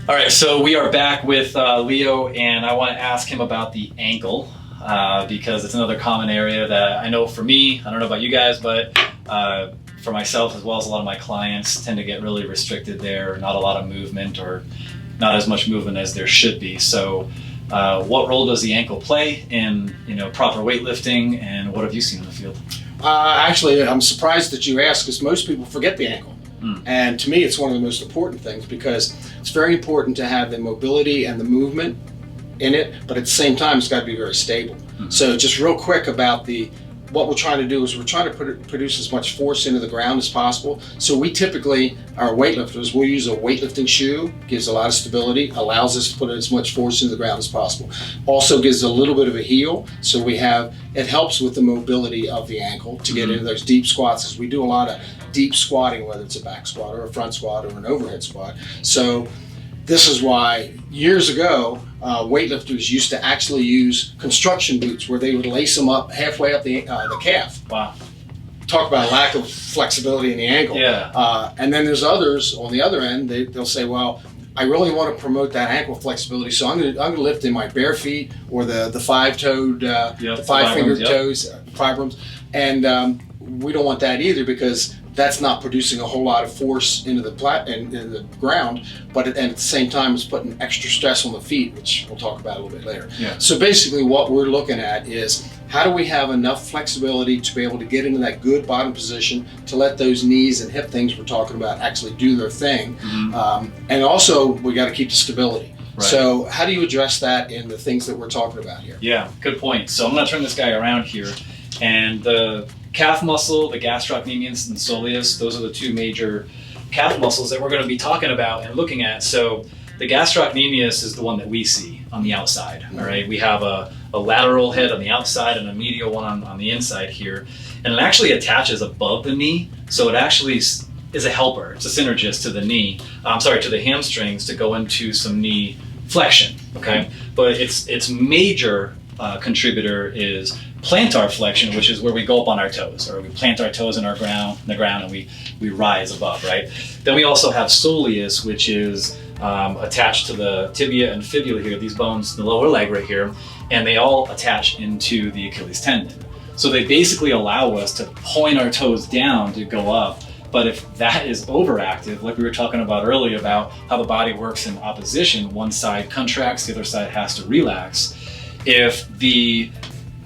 All right, so we are back with Leo, and I want to ask him about the ankle because it's another common area that I know for me, I don't know about you guys, but for myself as well as a lot of my clients tend to get really restricted there, not a lot of movement or not as much movement as there should be. So what role does the ankle play in proper weightlifting, and what have you seen in the field? Actually, I'm surprised that you asked, because most people forget the ankle. And to me, it's one of the most important things, because it's very important to have the mobility and the movement in it, but at the same time, it's got to be very stable. So just real quick about what we're trying to do is we're trying to produce as much force into the ground as possible. So we typically, our weightlifters, we'll use a weightlifting shoe, gives a lot of stability, allows us to put as much force into the ground as possible. Also gives a little bit of a heel, so it helps with the mobility of the ankle to get into those deep squats, because we do a lot of deep squatting, whether it's a back squat or a front squat or an overhead squat. So this is why years ago, weightlifters used to actually use construction boots where they would lace them up halfway up the calf. Wow. Talk about a lack of flexibility in the ankle. Yeah. And then there's others on the other end, they'll say, well, I really want to promote that ankle flexibility, so I'm going to lift in my bare feet or the five-toed, the five-fingered toes, fibrums. And we don't want that either, because that's not producing a whole lot of force into the ground, but at the same time it's putting extra stress on the feet, which we'll talk about a little bit later. Yeah. So basically what we're looking at is, how do we have enough flexibility to be able to get into that good bottom position to let those knees and hip things we're talking about actually do their thing. And also we got to keep the stability. Right. So how do you address that in the things that we're talking about here? Yeah, good point. So I'm going to turn this guy around here, and the calf muscle, the gastrocnemius and soleus, those are the two major calf muscles that we're going to be talking about and looking at. So the gastrocnemius is the one that we see on the outside. All right, we have a lateral head on the outside and a medial one on the inside here, and it actually attaches above the knee, so it actually is a helper. It's a synergist to the knee, to the hamstrings, to go into some knee flexion. Okay, but its major contributor is plantar flexion, which is where we go up on our toes, or we plant our toes in the ground, and we rise above, right? Then we also have soleus, which is attached to the tibia and fibula here, these bones in the lower leg right here, and they all attach into the Achilles tendon. So they basically allow us to point our toes down to go up. But if that is overactive, like we were talking about earlier about how the body works in opposition, one side contracts, the other side has to relax. If the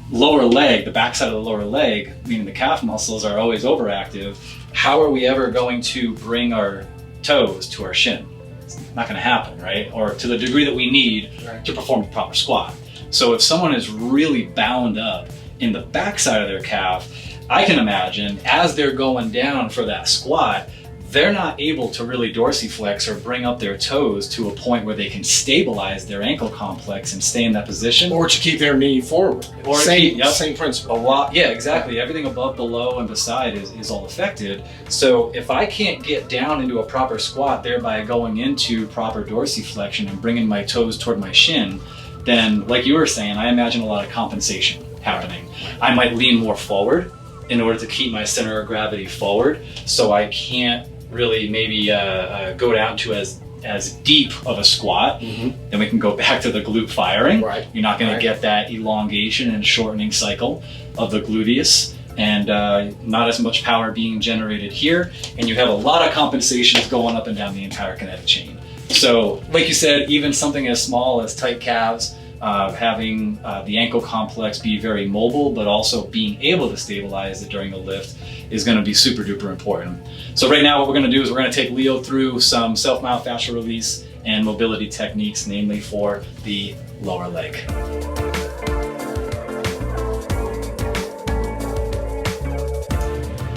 lower leg, the backside of the lower leg, meaning the calf muscles, are always overactive, how are we ever going to bring our toes to our shin? It's not going to happen, right? Or to the degree that we need to perform a proper squat. So if someone is really bound up in the backside of their calf, I can imagine as they're going down for that squat, they're not able to really dorsiflex or bring up their toes to a point where they can stabilize their ankle complex and stay in that position. Or to keep their knee forward. Or same principle. Yeah, exactly. Everything above, below, and beside is all affected. So if I can't get down into a proper squat, thereby going into proper dorsiflexion and bringing my toes toward my shin, then like you were saying, I imagine a lot of compensation happening. I might lean more forward in order to keep my center of gravity forward, so I can't really maybe go down to as deep of a squat. Then we can go back to the glute firing. Right. You're not going to get that elongation and shortening cycle of the gluteus, and not as much power being generated here, and you have a lot of compensations going up and down the entire kinetic chain. So like you said, even something as small as tight calves, having the ankle complex be very mobile, but also being able to stabilize it during the lift is going to be super duper important. So right now what we're going to do is we're going to take Leo through some self-myofascial release and mobility techniques, namely for the lower leg.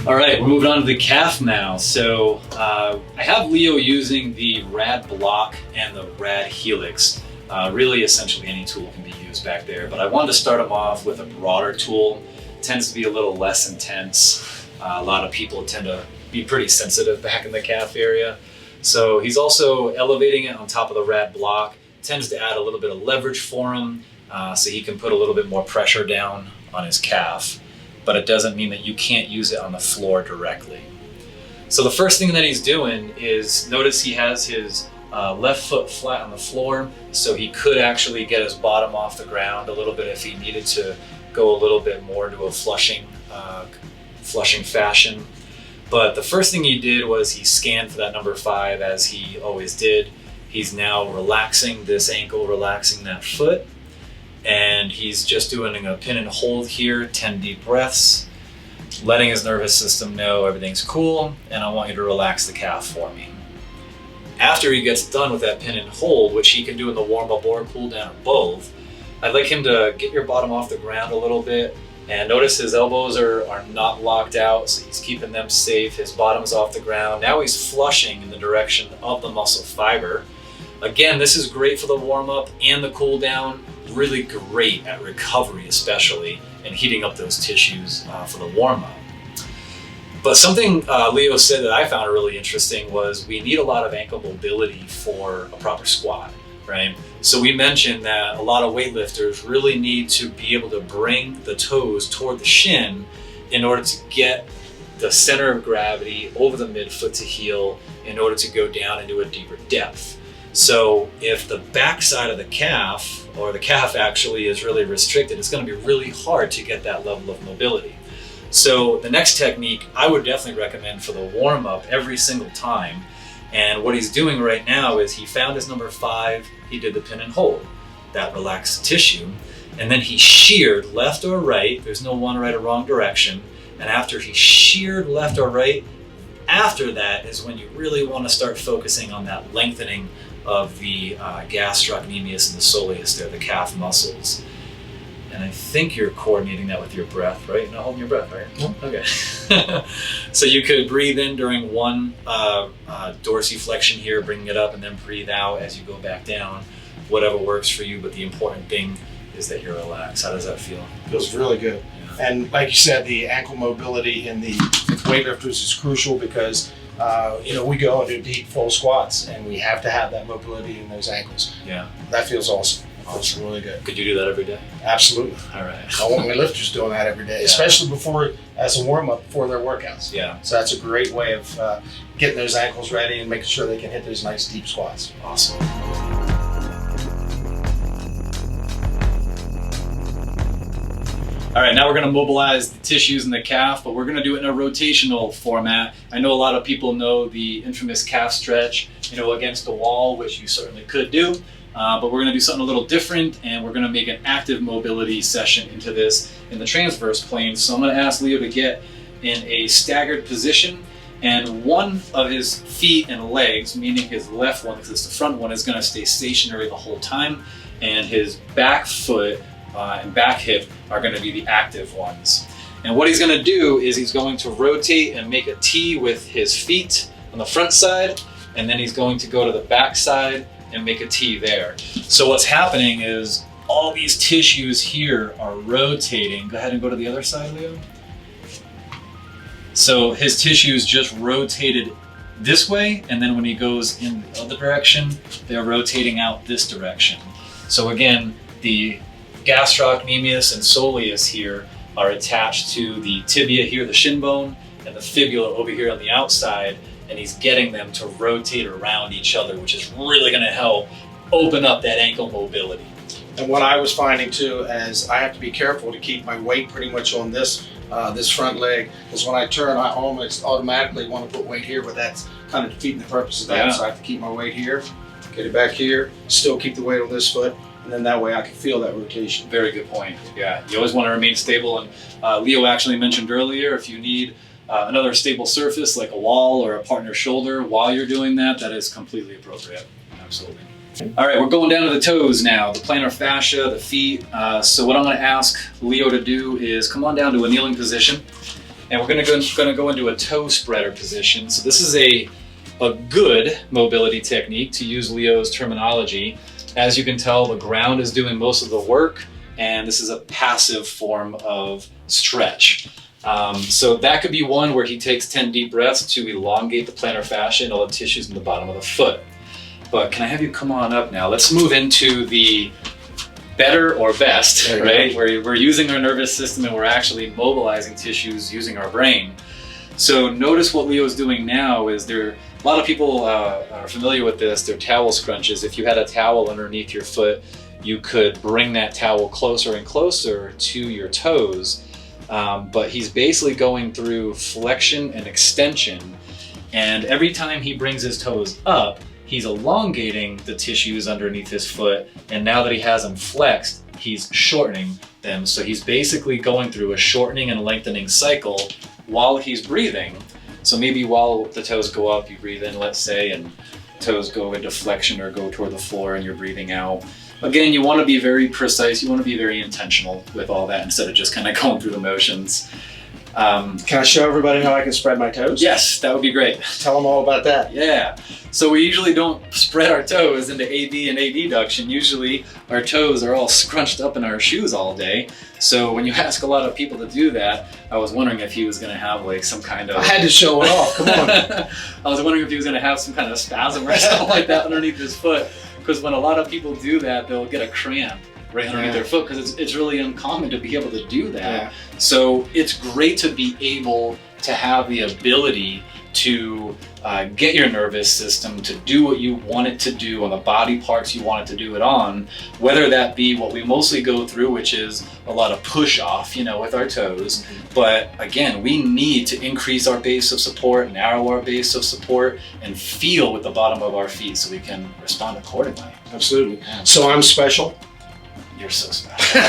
All right, we're moving on to the calf now. So I have Leo using the RAD block and the RAD helix. Really, essentially any tool can be used back there, but I wanted to start him off with a broader tool. It tends to be a little less intense. A lot of people tend to be pretty sensitive back in the calf area. So he's also elevating it on top of the RAD block. Tends to add a little bit of leverage for him, so he can put a little bit more pressure down on his calf. But it doesn't mean that you can't use it on the floor directly. So the first thing that he's doing is, notice he has his left foot flat on the floor, so he could actually get his bottom off the ground a little bit if he needed to go a little bit more into a flushing fashion. But the first thing he did was he scanned for that number 5, as he always did. He's now relaxing this ankle, relaxing that foot, and he's just doing a pin and hold here, 10 deep breaths, letting his nervous system know everything's cool, and I want you to relax the calf for me. After he gets done with that pin and hold, which he can do in the warm-up or cool down or both, I'd like him to get your bottom off the ground a little bit, and notice his elbows are not locked out, so he's keeping them safe. His bottom's off the ground. Now he's flushing in the direction of the muscle fiber. Again, this is great for the warm-up and the cool down. Really great at recovery, especially, and heating up those tissues for the warm-up. But something Leo said that I found really interesting was we need a lot of ankle mobility for a proper squat, right? So we mentioned that a lot of weightlifters really need to be able to bring the toes toward the shin in order to get the center of gravity over the midfoot to heel in order to go down into a deeper depth. So if the back side of the calf, or the calf actually is really restricted, it's going to be really hard to get that level of mobility. So the next technique I would definitely recommend for the warm-up every single time, and what he's doing right now is he found his number 5, he did the pin and hold, that relaxed tissue, and then he sheared left or right. There's no one right or wrong direction. And after he sheared left or right, after that is when you really want to start focusing on that lengthening of the gastrocnemius and the soleus there, the calf muscles. And I think you're coordinating that with your breath, right? You're not holding your breath, right? No. Okay. So you could breathe in during one dorsiflexion here, bringing it up, and then breathe out as you go back down. Whatever works for you, but the important thing is that you're relaxed. How does that feel? Feels really good. Yeah. And like you said, the ankle mobility in the weightlifters is crucial because we go and do deep full squats, and we have to have that mobility in those ankles. Yeah. That feels awesome. Feels really good. Could you do that every day? Absolutely. All right. I want my lifters doing that every day, especially as a warm-up before their workouts. Yeah. So that's a great way of getting those ankles ready and making sure they can hit those nice deep squats. Awesome. All right, now we're going to mobilize the tissues in the calf, but we're going to do it in a rotational format. I know a lot of people know the infamous calf stretch, against the wall, which you certainly could do. But we're going to do something a little different, and we're going to make an active mobility session into this in the transverse plane. So I'm going to ask Leo to get in a staggered position, and one of his feet and legs, meaning his left one, because it's the front one, is going to stay stationary the whole time, and his back foot and back hip are going to be the active ones. And what he's going to do is he's going to rotate and make a T with his feet on the front side, and then he's going to go to the back side and make a T there. So what's happening is all these tissues here are rotating. Go ahead and go to the other side, Leo. So his tissues just rotated this way, and then when he goes in the other direction, they're rotating out this direction. So again, the gastrocnemius and soleus here are attached to the tibia here, the shin bone, and the fibula over here on the outside, and he's getting them to rotate around each other, which is really going to help open up that ankle mobility. And what I was finding too is I have to be careful to keep my weight pretty much on this front leg, because when I turn, I almost automatically want to put weight here, but that's kind of defeating the purpose of that. Yeah. So I have to keep my weight here, get it back here, still keep the weight on this foot, and then that way I can feel that rotation. Very good point. Yeah, you always want to remain stable, and Leo actually mentioned earlier, if you need another stable surface like a wall or a partner's shoulder while you're doing that, that is completely appropriate. Absolutely. All right, we're going down to the toes now, the plantar fascia, the feet. So what I'm going to ask Leo to do is come on down to a kneeling position, and we're going to go into a toe spreader position. So this is a good mobility technique, to use Leo's terminology. As you can tell, the ground is doing most of the work, and this is a passive form of stretch. So that could be one where he takes 10 deep breaths to elongate the plantar fascia and all the tissues in the bottom of the foot. But can I have you come on up now? Let's move into the better or best, right? Where we're using our nervous system and we're actually mobilizing tissues using our brain. So notice what Leo's doing now is A lot of people are familiar with this. They're towel scrunches. If you had a towel underneath your foot, you could bring that towel closer and closer to your toes. But he's basically going through flexion and extension. And every time he brings his toes up, he's elongating the tissues underneath his foot. And now that he has them flexed, he's shortening them. So he's basically going through a shortening and lengthening cycle while he's breathing. So maybe while the toes go up, you breathe in, let's say, and toes go into flexion or go toward the floor and you're breathing out. Again, you want to be very precise. You want to be very intentional with all that instead of just kind of going through the motions. Can I show everybody how I can spread my toes? Yes, that would be great. Tell them all about that. Yeah. So we usually don't spread our toes into AB and adduction. Usually our toes are all scrunched up in our shoes all day. So when you ask a lot of people to do that, I was wondering if he was going to have like some kind of... I had to show it off, come on. I was wondering if he was going to have some kind of spasm or something like that underneath his foot. Because when a lot of people do that, they'll get a cramp right underneath their foot because it's really uncommon to be able to do that. Yeah. So it's great to be able to have the ability to get your nervous system to do what you want it to do on the body parts you want it to do it on, whether that be what we mostly go through, which is a lot of push off, you know, with our toes. But again, we need to increase our base of support, narrow our base of support, and feel with the bottom of our feet so we can respond accordingly. Absolutely. So I'm special? You're so special.